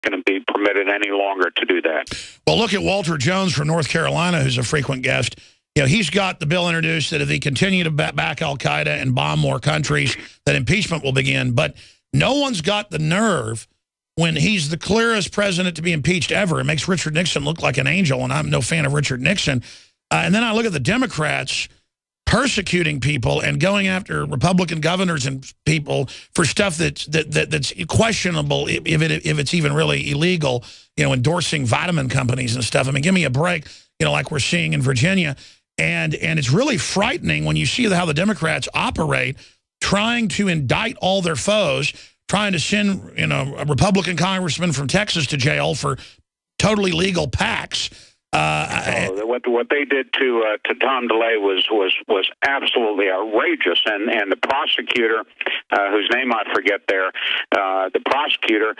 going to be permitted any longer to do that. Well, look at Walter Jones from North Carolina, who's a frequent guest. You know, he's got the bill introduced that if they continue to back al-Qaeda and bomb more countries, that impeachment will begin. But no one's got the nerve when he's the clearest president to be impeached ever. It makes Richard Nixon look like an angel, and I'm no fan of Richard Nixon. And then I look at the Democrats persecuting people and going after Republican governors and people for stuff that's questionable if it's even really illegal, you know, endorsing vitamin companies and stuff. I mean, give me a break, you know, like we're seeing in Virginia. And it's really frightening when you see how the Democrats operate, trying to indict all their foes, trying to send, you know, a Republican congressman from Texas to jail for totally legal PACs. What they did to Tom DeLay was absolutely outrageous, and the prosecutor, whose name I forget there, the prosecutor,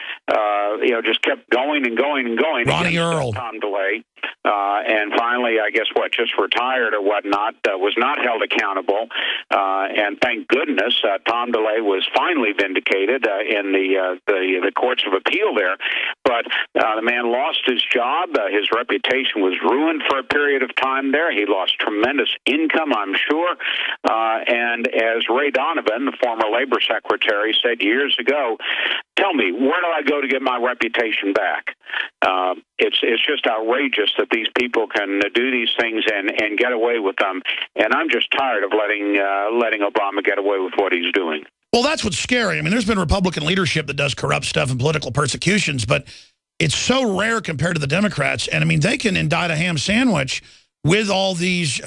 you know, just kept going and going and going. Ronnie Earl. Tom DeLay. And finally, I guess just retired or whatnot, was not held accountable. And thank goodness, Tom DeLay was finally vindicated in the courts of appeal there. But the man lost his job. His reputation was ruined for a period of time there. He lost tremendous income, I'm sure. And as Ray Donovan, the former labor secretary, said years ago, tell me, where do I go to get my reputation back? It's just outrageous that these people can do these things and get away with them. And I'm just tired of letting Obama get away with what he's doing. Well, that's what's scary. I mean, there's been Republican leadership that does corrupt stuff and political persecutions, but it's so rare compared to the Democrats. And, I mean, they can indict a ham sandwich with all these, you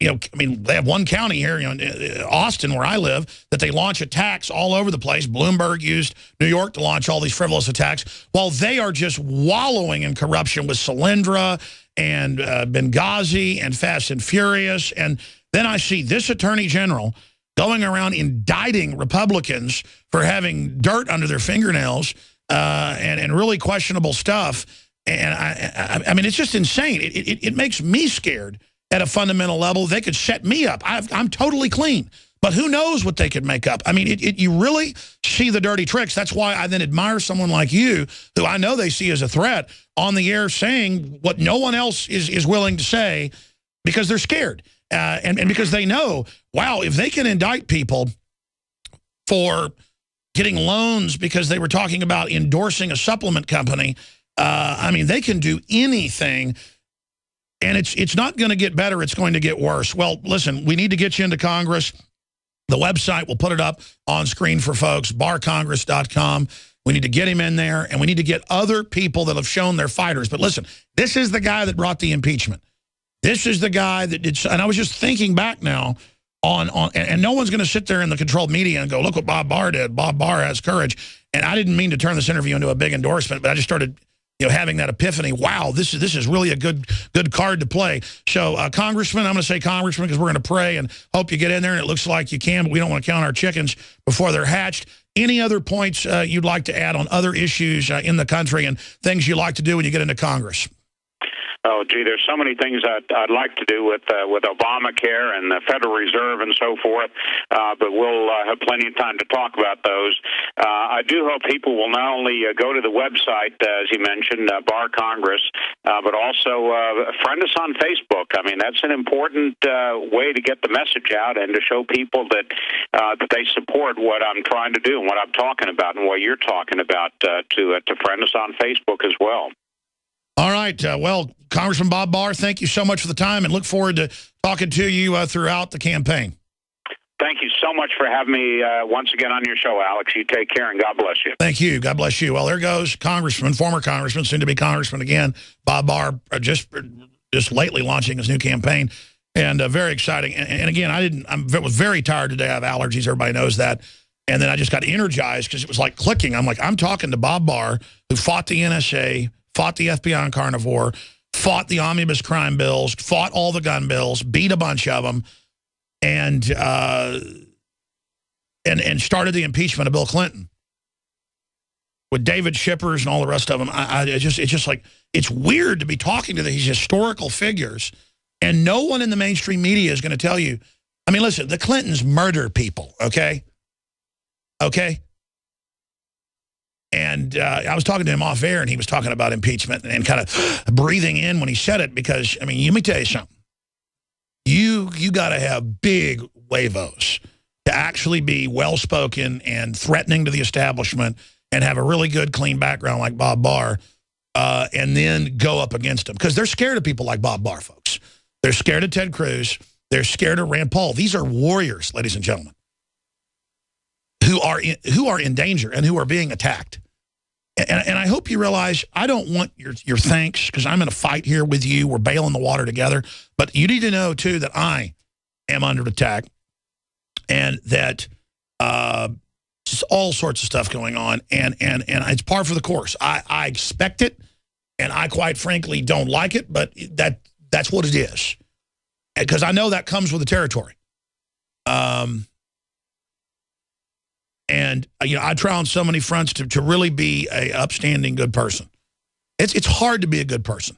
know, I mean, they have one county here, you know, Austin, where I live, that they launch attacks all over the place. Bloomberg used New York to launch all these frivolous attacks, while they are just wallowing in corruption with Solyndra and Benghazi and Fast and Furious. And then I see this attorney general going around indicting Republicans for having dirt under their fingernails and really questionable stuff. And I mean, it's just insane. It makes me scared at a fundamental level. They could set me up. I'm totally clean. But who knows what they could make up? I mean, you really see the dirty tricks. That's why I then admire someone like you, who I know they see as a threat, on the air saying what no one else is willing to say, because they're scared. And because they know, wow, if they can indict people for getting loans because they were talking about endorsing a supplement company, I mean, they can do anything. And it's not going to get better. It's going to get worse. Well, listen, we need to get you into Congress. The website, we'll put it up on screen for folks, barrcongress.com. We need to get him in there, and we need to get other people that have shown they're fighters. But listen, this is the guy that brought the impeachment. This is the guy that did, and I was just thinking back now and no one's going to sit there in the controlled media and go, look what Bob Barr did. Bob Barr has courage. And I didn't mean to turn this interview into a big endorsement, but I just started, you know, having that epiphany. Wow, this is really a good card to play. So, Congressman, I'm going to say Congressman because we're going to pray and hope you get in there, and it looks like you can, but we don't want to count our chickens before they're hatched. Any other points you'd like to add on other issues in the country and things you like to do when you get into Congress? Oh, gee, there's so many things I'd like to do with Obamacare and the Federal Reserve and so forth, but we'll have plenty of time to talk about those. I do hope people will not only go to the website, as you mentioned, Barr Congress, but also friend us on Facebook. I mean, that's an important way to get the message out and to show people that they support what I'm trying to do and what I'm talking about and what you're talking about, to friend us on Facebook as well. All right. Well, Congressman Bob Barr, thank you so much for the time, and look forward to talking to you throughout the campaign. Thank you so much for having me once again on your show, Alex. You take care, and God bless you. Thank you. God bless you. Well, there goes Congressman, former Congressman, soon to be Congressman again, Bob Barr, just lately launching his new campaign, and very exciting. And again, I was very tired today. I have allergies. Everybody knows that. And then I just got energized because it was like clicking. I'm like, I'm talking to Bob Barr, who fought the NSA, fought the FBI on carnivore, fought the omnibus crime bills, fought all the gun bills, beat a bunch of them, and started the impeachment of Bill Clinton with David Shippers and all the rest of them. It's just like, it's weird to be talking to these historical figures, and no one in the mainstream media is going to tell you. I mean, listen, the Clintons murder people, okay? Okay? And I was talking to him off air, and he was talking about impeachment and kind of breathing in when he said it because, I mean, let me tell you something. You got to have big huevos to actually be well-spoken and threatening to the establishment and have a really good, clean background like Bob Barr, and then go up against them. Because they're scared of people like Bob Barr, folks. They're scared of Ted Cruz. They're scared of Rand Paul. These are warriors, ladies and gentlemen, who are in danger and who are being attacked. And I hope you realize I don't want your thanks because I'm in a fight here with you. We're bailing the water together. But you need to know, too, that I am under attack and that just all sorts of stuff going on. And it's par for the course. I expect it, and I quite frankly don't like it, but that's what it is. Because I know that comes with the territory. And, you know, I try on so many fronts to really be a upstanding, good person. It's hard to be a good person.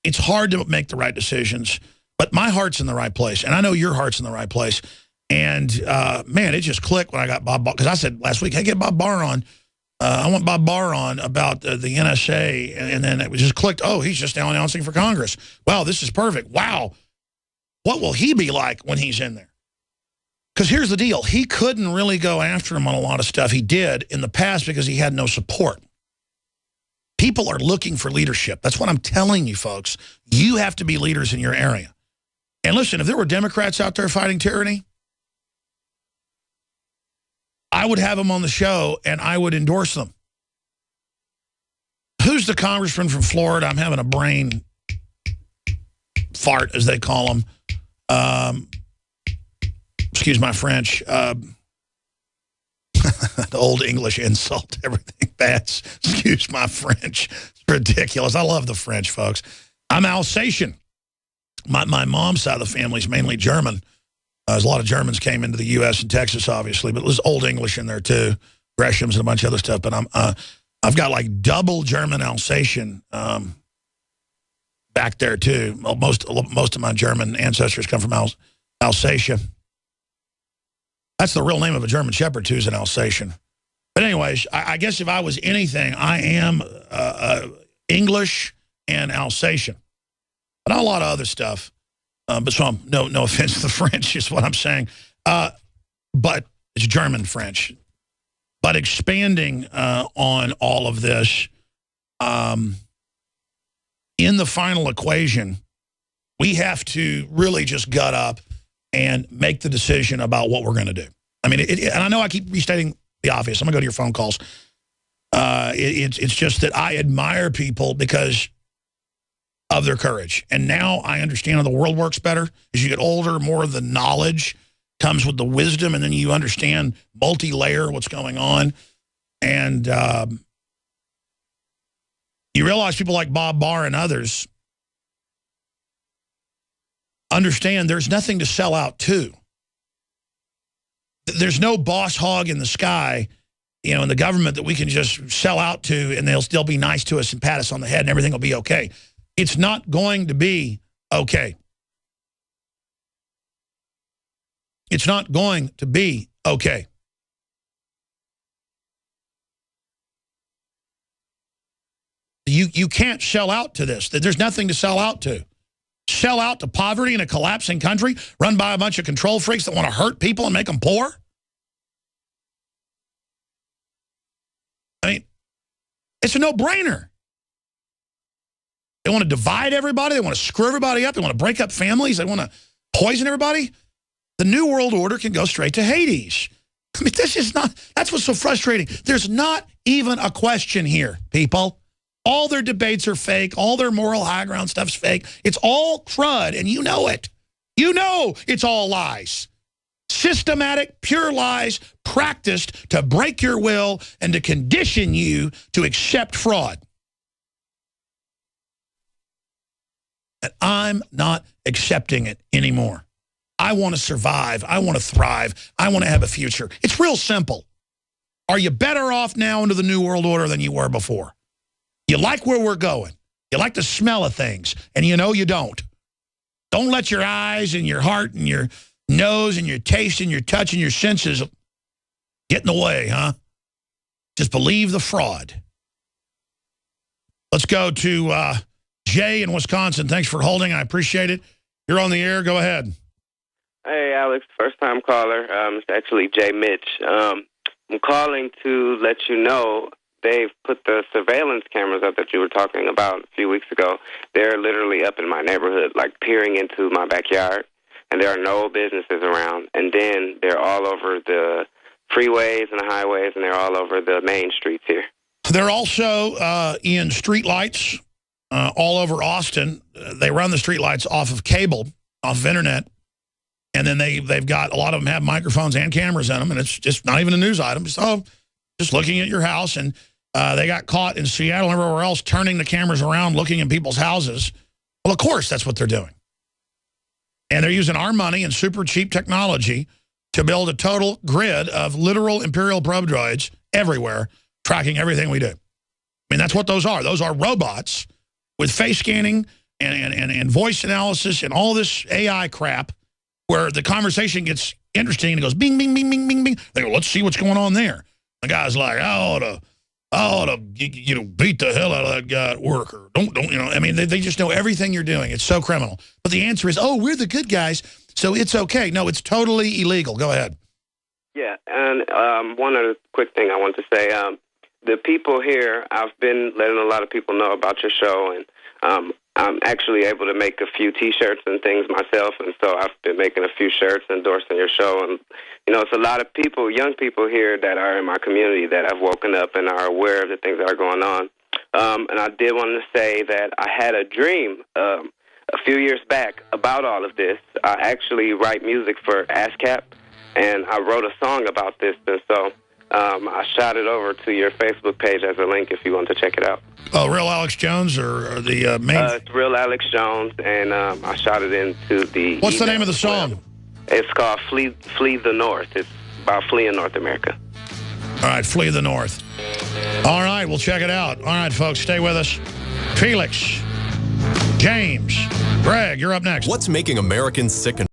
It's hard to make the right decisions, but my heart's in the right place. And I know your heart's in the right place. And, man, it just clicked when I got Bob Barr. Because I said last week, hey, get Bob Barr on. I want Bob Barr on about the NSA. And then it just clicked, oh, he's just now announcing for Congress. Wow, this is perfect. Wow. What will he be like when he's in there? Because here's the deal. He couldn't really go after him on a lot of stuff he did in the past because he had no support. People are looking for leadership. That's what I'm telling you, folks. You have to be leaders in your area. And listen, if there were Democrats out there fighting tyranny, I would have them on the show and I would endorse them. Who's the congressman from Florida? I'm having a brain fart, as they call them. Excuse my French. The old English insult, everything bad. Excuse my French. It's ridiculous. I love the French, folks. I'm Alsatian. My mom's side of the family is mainly German. There's a lot of Germans came into the U.S. and Texas, obviously, but there's Old English in there too, Greshams and a bunch of other stuff. But I've got like double German Alsatian back there too. Most of my German ancestors come from Alsatia. That's the real name of a German Shepherd, too, is an Alsatian. But anyways, I guess if I was anything, I am English and Alsatian. But not a lot of other stuff. But so no offense to the French is what I'm saying. But it's German French. But expanding on all of this, in the final equation, we have to really just gut up and make the decision about what we're going to do. I mean, and I know I keep restating the obvious. I'm going to go to your phone calls. It's just that I admire people because of their courage. And now I understand how the world works better. As you get older, more of the knowledge comes with the wisdom, and then you understand multi-layer what's going on. And you realize people like Bob Barr and others understand there's nothing to sell out to. There's no boss hog in the sky, you know, in the government that we can just sell out to and they'll still be nice to us and pat us on the head and everything will be okay. It's not going to be okay. It's not going to be okay. You can't sell out to this. There's nothing to sell out to. Sell out to poverty in a collapsing country run by a bunch of control freaks that want to hurt people and make them poor? I mean, it's a no-brainer. They want to divide everybody. They want to screw everybody up. They want to break up families. They want to poison everybody. The New World Order can go straight to Hades. I mean, this is not, that's what's so frustrating. There's not even a question here, people. All their debates are fake. All their moral high ground stuff's fake. It's all crud, and you know it. You know it's all lies. Systematic, pure lies practiced to break your will and to condition you to accept fraud. And I'm not accepting it anymore. I want to survive. I want to thrive. I want to have a future. It's real simple. Are you better off now under the New World Order than you were before? You like where we're going. You like the smell of things, and you know you don't. Don't let your eyes and your heart and your nose and your taste and your touch and your senses get in the way, huh? Just believe the fraud. Let's go to Jay in Wisconsin. Thanks for holding. I appreciate it. You're on the air. Go ahead. Hey, Alex, first-time caller. It's actually Jay Mitch. I'm calling to let you know they've put the surveillance cameras up that you were talking about a few weeks ago. They're literally up in my neighborhood, like peering into my backyard, and there are no businesses around. And then they're all over the freeways and the highways, and they're all over the main streets here. They're also in streetlights all over Austin. They run the streetlights off of cable, off of internet. And then they've got, a lot of them have microphones and cameras in them, and it's just not even a news item. Just looking at your house. And they got caught in Seattle and everywhere else turning the cameras around, looking in people's houses. Well, of course, that's what they're doing. And they're using our money and super cheap technology to build a total grid of literal imperial probe droids everywhere, tracking everything we do. I mean, that's what those are. Those are robots with face scanning and voice analysis and all this AI crap, where the conversation gets interesting and it goes bing, bing, bing, bing, bing, bing. They go, let's see what's going on there. The guy's like, I ought to beat the hell out of that guy at work. Or don't, I mean, they just know everything you're doing. It's so criminal. But the answer is, oh, we're the good guys, so it's okay. No, it's totally illegal. Go ahead. Yeah, and one other quick thing I want to say. The people here, I've been letting a lot of people know about your show, and I'm actually able to make a few T-shirts and things myself, and so I've been making a few shirts endorsing your show. And, it's a lot of people, young people here that are in my community that have woken up and are aware of the things that are going on. And I did want to say that I had a dream a few years back about all of this. I actually write music for ASCAP, and I wrote a song about this, and so I shot it over to your Facebook page as a link if you want to check it out. Oh, Real Alex Jones or the main? It's Real Alex Jones, and I shot it into the... What's the name of the song? It's called Flee the North. It's about fleeing North America. All right, Flee the North. All right, we'll check it out. All right, folks, stay with us. Felix, James, Greg, you're up next. What's making Americans sick and